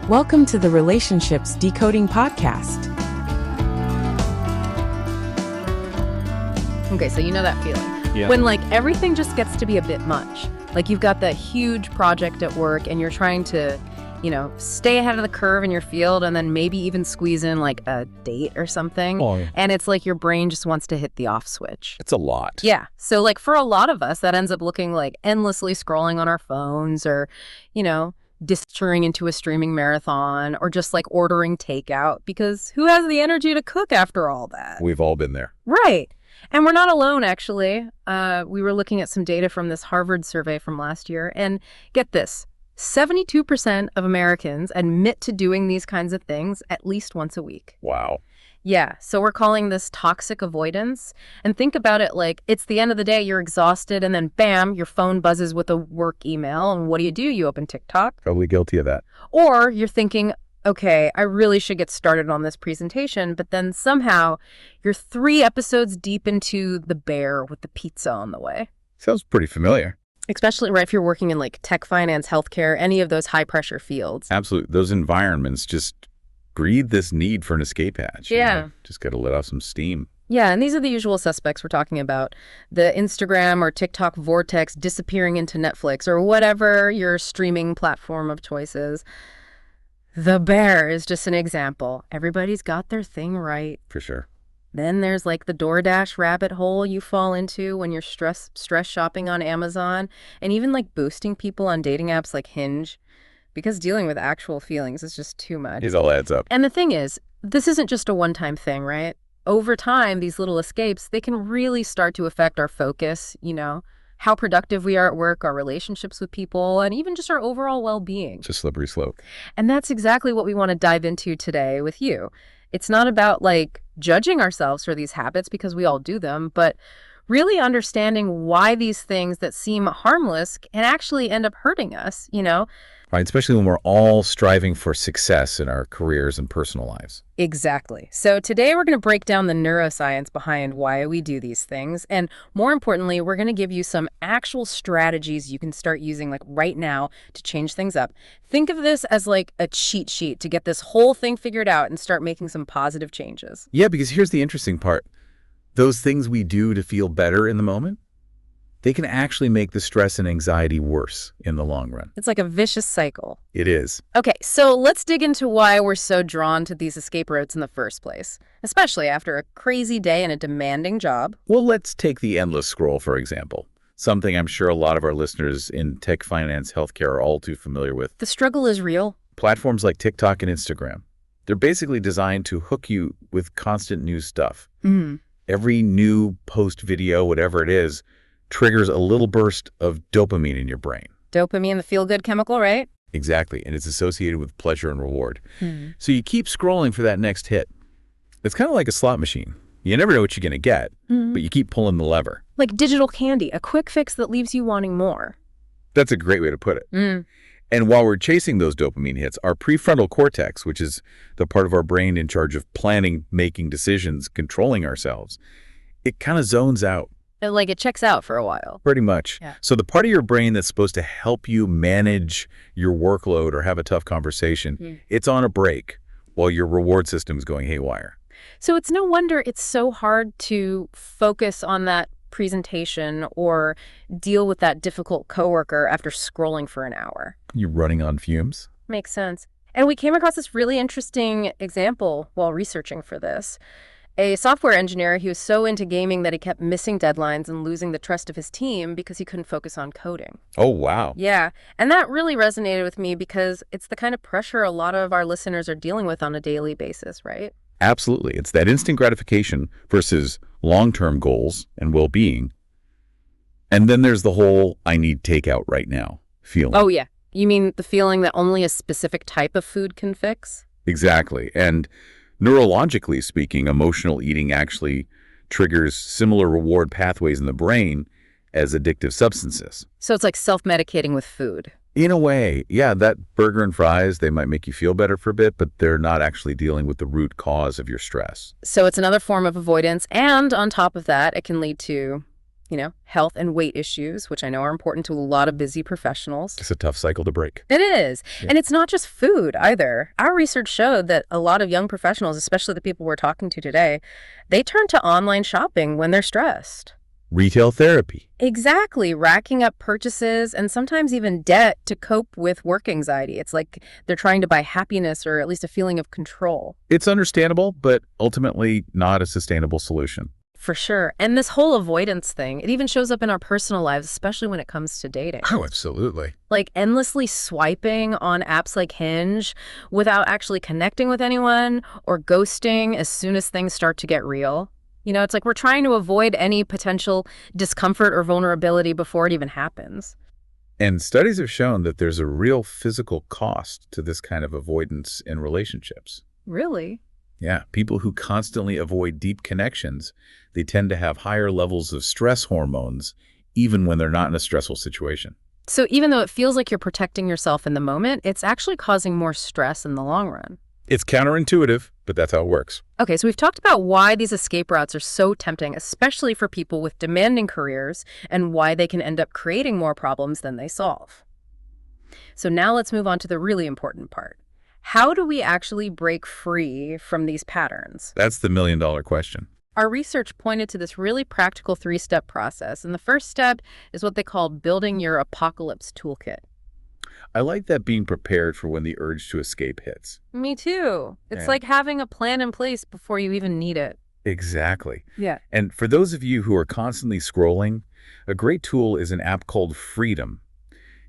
Welcome to the Relationships Decoding Podcast. Okay, so you know that feeling. Yeah. When everything just gets to be a bit much. Like you've got that huge project at work and you're trying to, stay ahead of the curve in your field and then maybe even squeeze in a date or something. Oh, yeah. And it's like your brain just wants to hit the off switch. It's a lot. Yeah. So for a lot of us, that ends up looking like endlessly scrolling on our phones or, disappearing into a streaming marathon or just ordering takeout because who has the energy to cook after all that? We've all been there. Right. And we're not alone, actually. We were looking at some data from this Harvard survey from last year. And get this, 72% of Americans admit to doing these kinds of things at least once a week. Wow. Yeah. So we're calling this toxic avoidance. And think about it like it's the end of the day, you're exhausted, and then bam, your phone buzzes with a work email. And what do? You open TikTok. Probably guilty of that. Or you're thinking, okay, I really should get started on this presentation, but then somehow you're 3 episodes deep into The Bear with the pizza on the way. Sounds pretty familiar. Especially if you're working in tech, finance, healthcare, any of those high pressure fields. Absolutely. Those environments just breed this need for an escape hatch. Yeah. Just got to let off some steam. Yeah, and these are the usual suspects we're talking about. The Instagram or TikTok vortex disappearing into Netflix or whatever your streaming platform of choice is. The Bear is just an example. Everybody's got their thing right. For sure. Then there's the DoorDash rabbit hole you fall into when you're stress shopping on Amazon, and even boosting people on dating apps like Hinge, because dealing with actual feelings is just too much. It all adds up. And the thing is, this isn't just a one-time thing, right? Over time, these little escapes, they can really start to affect our focus, how productive we are at work, our relationships with people, and even just our overall well-being. It's a slippery slope. And that's exactly what we want to dive into today with you. It's not about judging ourselves for these habits because we all do them, but really understanding why these things that seem harmless can actually end up hurting us, Right, especially when we're all striving for success in our careers and personal lives. Exactly. So today we're going to break down the neuroscience behind why we do these things. And more importantly, we're going to give you some actual strategies you can start using right now to change things up. Think of this as a cheat sheet to get this whole thing figured out and start making some positive changes. Yeah, because here's the interesting part. Those things we do to feel better in the moment, they can actually make the stress and anxiety worse in the long run. It's like a vicious cycle. It is. Okay, so let's dig into why we're so drawn to these escape routes in the first place, especially after a crazy day and a demanding job. Well, let's take the endless scroll, for example. Something I'm sure a lot of our listeners in tech, finance, healthcare are all too familiar with. The struggle is real. Platforms like TikTok and Instagram, they're basically designed to hook you with constant new stuff. Mm. Every new post video, whatever it is, triggers a little burst of dopamine in your brain. Dopamine, the feel-good chemical, right? Exactly, and it's associated with pleasure and reward. Mm. So you keep scrolling for that next hit. It's kind of like a slot machine. You never know what you're going to get, but you keep pulling the lever. Like digital candy, a quick fix that leaves you wanting more. That's a great way to put it. Mm. And while we're chasing those dopamine hits, our prefrontal cortex, which is the part of our brain in charge of planning, making decisions, controlling ourselves, it kind of zones out. It checks out for a while. Pretty much. Yeah. So the part of your brain that's supposed to help you manage your workload or have a tough conversation, it's on a break while your reward system's going haywire. So it's no wonder it's so hard to focus on that presentation or deal with that difficult coworker after scrolling for an hour. You running on fumes? Makes sense. And we came across this really interesting example while researching for this. A software engineer, he was so into gaming that he kept missing deadlines and losing the trust of his team because he couldn't focus on coding. Oh, wow. Yeah, and that really resonated with me because it's the kind of pressure a lot of our listeners are dealing with on a daily basis, right? Absolutely. It's that instant gratification versus long-term goals and well-being. And then there's the whole I need takeout right now feeling. Oh, yeah. You mean the feeling that only a specific type of food can fix? Exactly. And neurologically speaking, emotional eating actually triggers similar reward pathways in the brain as addictive substances. So it's like self-medicating with food. In a way, yeah, that burger and fries, they might make you feel better for a bit, but they're not actually dealing with the root cause of your stress. So it's another form of avoidance. And on top of that, it can lead to health and weight issues, which I know are important to a lot of busy professionals. It's a tough cycle to break. It is. Yeah. And it's not just food either. Our research showed that a lot of young professionals, especially the people we're talking to today, they turn to online shopping when they're stressed. Retail therapy. Exactly. Racking up purchases and sometimes even debt to cope with work anxiety. It's like they're trying to buy happiness or at least a feeling of control. It's understandable, but ultimately not a sustainable solution. For sure. And this whole avoidance thing, it even shows up in our personal lives, especially when it comes to dating. Oh, absolutely. Like endlessly swiping on apps like Hinge without actually connecting with anyone or ghosting as soon as things start to get real. It's like we're trying to avoid any potential discomfort or vulnerability before it even happens. And studies have shown that there's a real physical cost to this kind of avoidance in relationships. Really? Yeah, people who constantly avoid deep connections, they tend to have higher levels of stress hormones, even when they're not in a stressful situation. So even though it feels like you're protecting yourself in the moment, it's actually causing more stress in the long run. It's counterintuitive, but that's how it works. Okay, so we've talked about why these escape routes are so tempting, especially for people with demanding careers, and why they can end up creating more problems than they solve. So now let's move on to the really important part. How do we actually break free from these patterns? That's the million-dollar question. Our research pointed to this really practical 3-step process, and the first step is what they call building your apocalypse toolkit. I like that, being prepared for when the urge to escape hits. Me too. It's Yeah. like having a plan in place before you even need it. Exactly. Yeah. And for those of you who are constantly scrolling, a great tool is an app called Freedom.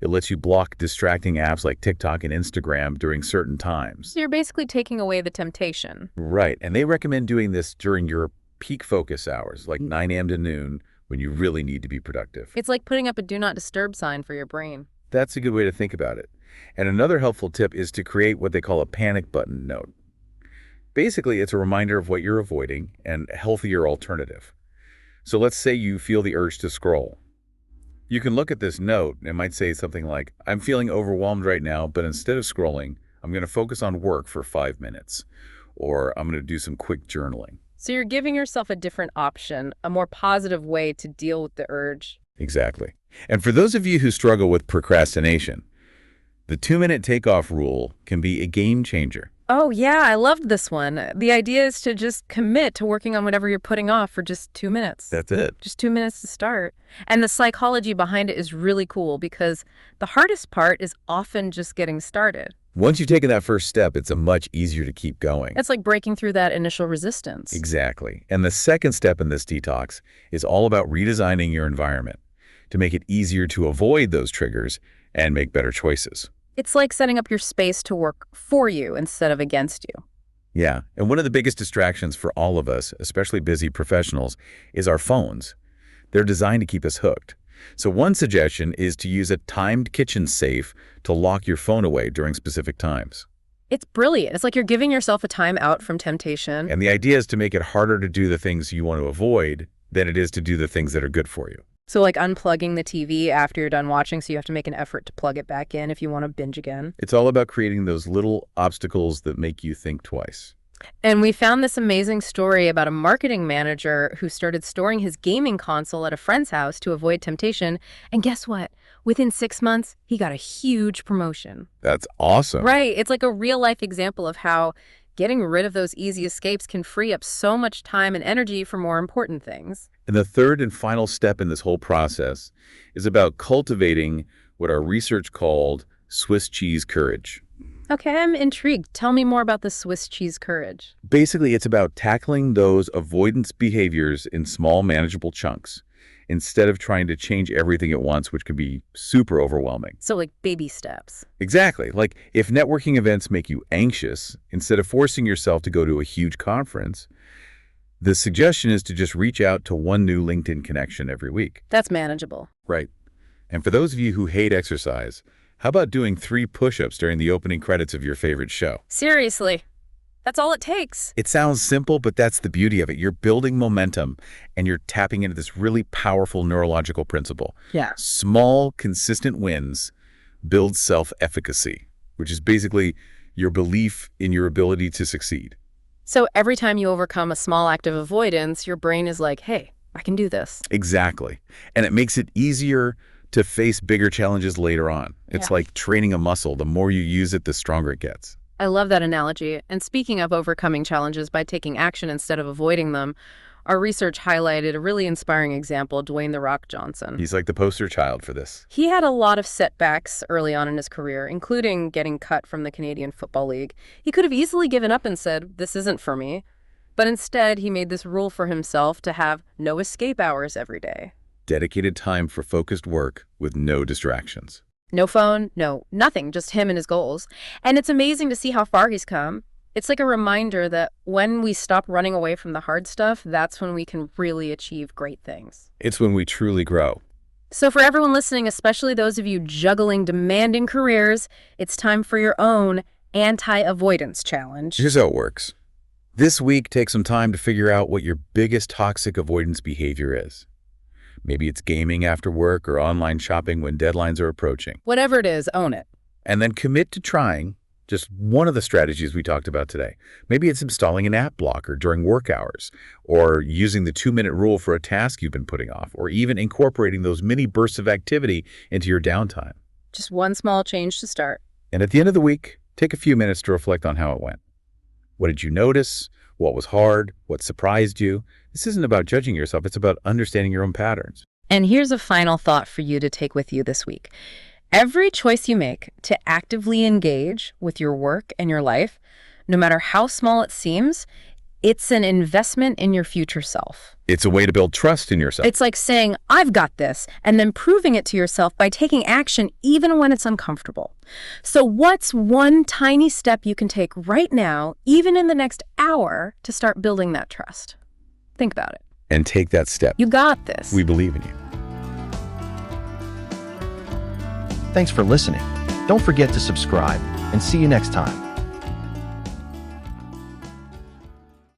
It lets you block distracting apps like TikTok and Instagram during certain times. So you're basically taking away the temptation. Right. And they recommend doing this during your peak focus hours, like 9 a.m. to noon, when you really need to be productive. It's like putting up a do not disturb sign for your brain. That's a good way to think about it. And another helpful tip is to create what they call a panic button note. Basically, it's a reminder of what you're avoiding and a healthier alternative. So let's say you feel the urge to scroll. You can look at this note and it might say something like, I'm feeling overwhelmed right now, but instead of scrolling, I'm going to focus on work for 5 minutes, or I'm going to do some quick journaling. So you're giving yourself a different option, a more positive way to deal with the urge. Exactly. And for those of you who struggle with procrastination, the 2-minute takeoff rule can be a game changer. Oh, yeah, I loved this one. The idea is to just commit to working on whatever you're putting off for just 2 minutes. That's it. Just 2 minutes to start. And the psychology behind it is really cool because the hardest part is often just getting started. Once you've taken that first step, it's much easier to keep going. It's like breaking through that initial resistance. Exactly. And the second step in this detox is all about redesigning your environment to make it easier to avoid those triggers and make better choices. It's like setting up your space to work for you instead of against you. Yeah. And one of the biggest distractions for all of us, especially busy professionals, is our phones. They're designed to keep us hooked. So one suggestion is to use a timed kitchen safe to lock your phone away during specific times. It's brilliant. It's like you're giving yourself a time out from temptation. And the idea is to make it harder to do the things you want to avoid than it is to do the things that are good for you. So like unplugging the TV after you're done watching, so you have to make an effort to plug it back in if you want to binge again. It's all about creating those little obstacles that make you think twice. And we found this amazing story about a marketing manager who started storing his gaming console at a friend's house to avoid temptation. And guess what? Within 6 months, he got a huge promotion. That's awesome. Right. It's like a real life example of how getting rid of those easy escapes can free up so much time and energy for more important things. And the third and final step in this whole process is about cultivating what our research called Swiss cheese courage. Okay, I'm intrigued. Tell me more about the Swiss cheese courage. Basically, it's about tackling those avoidance behaviors in small, manageable chunks instead of trying to change everything at once, which can be super overwhelming. So like baby steps. Exactly. Like if networking events make you anxious, instead of forcing yourself to go to a huge conference, the suggestion is to just reach out to one new LinkedIn connection every week. That's manageable. Right. And for those of you who hate exercise, how about doing 3 push-ups during the opening credits of your favorite show? Seriously. That's all it takes. It sounds simple, but that's the beauty of it. You're building momentum and you're tapping into this really powerful neurological principle. Yeah. Small, consistent wins build self-efficacy, which is basically your belief in your ability to succeed. So every time you overcome a small act of avoidance, your brain is like, hey, I can do this. Exactly. And it makes it easier to face bigger challenges later on. It's like training a muscle. The more you use it, the stronger it gets. I love that analogy. And speaking of overcoming challenges by taking action instead of avoiding them, our research highlighted a really inspiring example, Dwayne "The Rock" Johnson. He's like the poster child for this. He had a lot of setbacks early on in his career, including getting cut from the Canadian Football League. He could have easily given up and said, "This isn't for me." But instead, he made this rule for himself to have no escape hours every day. Dedicated time for focused work with no distractions. No phone, no nothing, just him and his goals. And it's amazing to see how far he's come. It's like a reminder that when we stop running away from the hard stuff, that's when we can really achieve great things. It's when we truly grow. So for everyone listening, especially those of you juggling demanding careers, it's time for your own anti-avoidance challenge. Here's how it works. This week, take some time to figure out what your biggest toxic avoidance behavior is. Maybe it's gaming after work or online shopping when deadlines are approaching. Whatever it is, own it. And then commit to trying just one of the strategies we talked about today. Maybe it's installing an app blocker during work hours, or using the 2-minute rule for a task you've been putting off, or even incorporating those mini bursts of activity into your downtime. Just one small change to start. And at the end of the week, take a few minutes to reflect on how it went. What did you notice? What was hard? What surprised you? This isn't about judging yourself. It's about understanding your own patterns. And here's a final thought for you to take with you this week. Every choice you make to actively engage with your work and your life, no matter how small it seems, it's an investment in your future self. It's a way to build trust in yourself. It's like saying, "I've got this," and then proving it to yourself by taking action even when it's uncomfortable. So what's one tiny step you can take right now, even in the next hour, to start building that trust? Think about it. And take that step. You got this. We believe in you. Thanks for listening. Don't forget to subscribe, and see you next time.